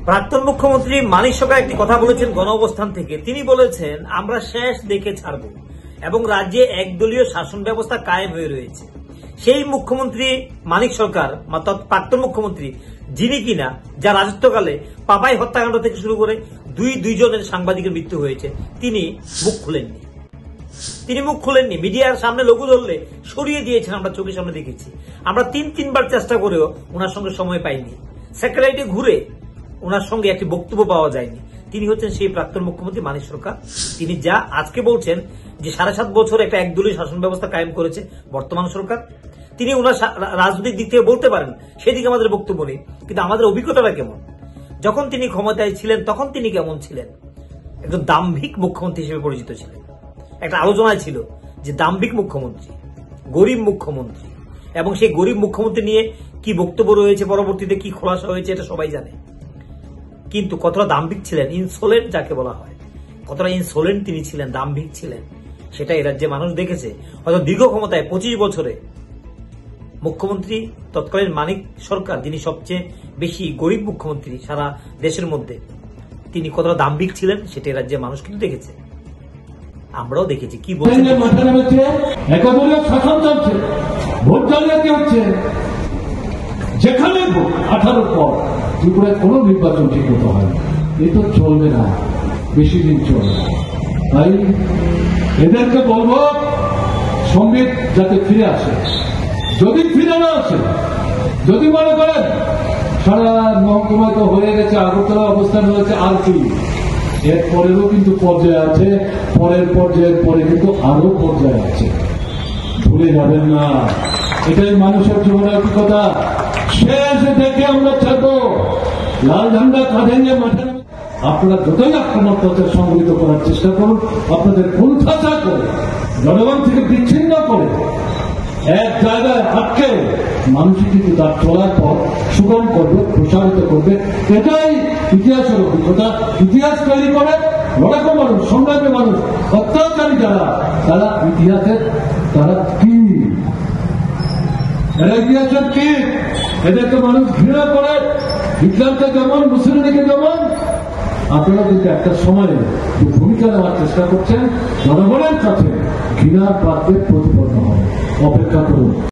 প্রাক্তন মুখ্যমন্ত্রী মানিক সরকার একটি কথা বলেছেন গণ অবস্থান থেকে। তিনি বলেছেন, আমরা শেষ দেখে ছাড়ব এবং রাজ্যে একদলীয় শাসন ব্যবস্থা কায়েম হয়ে রয়েছে। সেই মুখ্যমন্ত্রী মানিক সরকার, প্রাক্তন মুখ্যমন্ত্রী, যিনি কিনা যা রাজত্বকালে পাপাই হত্যাকাণ্ড থেকে শুরু করে দুইজনের সাংবাদিকের মৃত্যু হয়েছে, তিনি মুখ খুলেননি। মিডিয়ার সামনে লঘু ধরলে সরিয়ে দিয়েছেন, আমরা চোখের সামনে দেখেছি। আমরা তিনবার চেষ্টা করেও ওনার সঙ্গে সময় পাইনি। সেক্রেটারিয়েটে ঘুরে ওনার সঙ্গে একটি বক্তব্য পাওয়া যায়নি। তিনি হচ্ছেন সেই প্রাক্তন মুখ্যমন্ত্রী মানিক সরকার। তিনি যা আজকে বলছেন যে 7.5 বছর একটা একদলীয় শাসন ব্যবস্থা কায়েম করেছে বর্তমান সরকার, তিনি ওনার রাজনৈতিক দিক থেকে বলতে পারেন, সেদিকে আমাদের বক্তব্য নেই। কিন্তু আমাদের অভিজ্ঞতাটা কেমন, যখন তিনি ক্ষমতায় ছিলেন তখন তিনি কেমন ছিলেন? একজন দাম্ভিক মুখ্যমন্ত্রী হিসেবে পরিচিত ছিলেন। একটা আলোচনায় ছিল যে দাম্ভিক মুখ্যমন্ত্রী, গরিব মুখ্যমন্ত্রী, এবং সেই গরিব মুখ্যমন্ত্রী নিয়ে কি বক্তব্য রয়েছে, পরবর্তীতে কি খোলাসা হয়েছে, এটা সবাই জানে। কিন্তু কতটা দাম্ভিক ছিলেন, ইনসোলেন্ট যাকে বলা হয়, কতটা ইনসোলেন্ট তিনি ছিলেন, দাম্ভিক ছিলেন, সেটা এই রাজ্যে মানুষ দেখেছে। হয়তো দীর্ঘ ক্ষমতায় 25 বছরে মুখ্যমন্ত্রী তৎকালীন মানিক সরকার, যিনি সবচেয়ে বেশি গরিব মুখ্যমন্ত্রী সারা দেশের মধ্যে, তিনি কতটা দাম্ভিক ছিলেন সেটা এই রাজ্যে মানুষ কিন্তু দেখেছে, আমরাও দেখেছি। কি বলছেন, একদলীয় শাসন চলছে, ভোট জালিয়াতি হচ্ছে, যেখানে 18 পর ত্রিপুরায় কোন নির্বাচন ঠিক মতো হয়, এ তো চলবে না, বেশি দিন চলবে না। তাই এদেরকে বলবো, সংবিধান যাতে ফিরে আসে। যদি ফিরে না আসে, যদি মনে করেন সারা মহকুমায় তো হয়ে গেছে, আগরতলা অবস্থান হয়েছে, আর কি এর পরেরও কিন্তু পর্যায়ে আছে, পরের পর্যায়ের পরে কিন্তু আরো পর্যায়ে আছে, ভুলে যাবেন না। এটাই মানুষের জীবনের অভিজ্ঞতা। শেষ দেখে আমরা ছাড়বো, লাল ঝান্ডা কাঁধে নিয়ে মাঠে। আপনারা যতই আক্রমণ প্রচার সংগঠিত করার চেষ্টা করুন, আপনাদের কুণ্ঠাসা করে, জনগণ থেকে বিচ্ছিন্ন করে, এক জায়গায় আটকে মানুষ কিন্তু তার চলার পর সুগম করবে, প্রসারিত করবে। এটাই ইতিহাসের অভিজ্ঞতা। ইতিহাস তৈরি করে লড়াকু মানুষ, সংগ্রামী মানুষ, অত্যাচারী যারা, তারা ইতিহাসের, তারা কি, এরা ইতিহাসের কি, এদেরকে মানুষ ঘৃণা করে। হিটলারকে যেমন, মুসলিমকে যেমন, আপনারা কিন্তু একটা সময়ে ভূমিকা নেওয়ার চেষ্টা করছেন, জনগণের কাছে ঘৃণার পাত্রে প্রতিপন্ন হবে। অপেক্ষা করুন।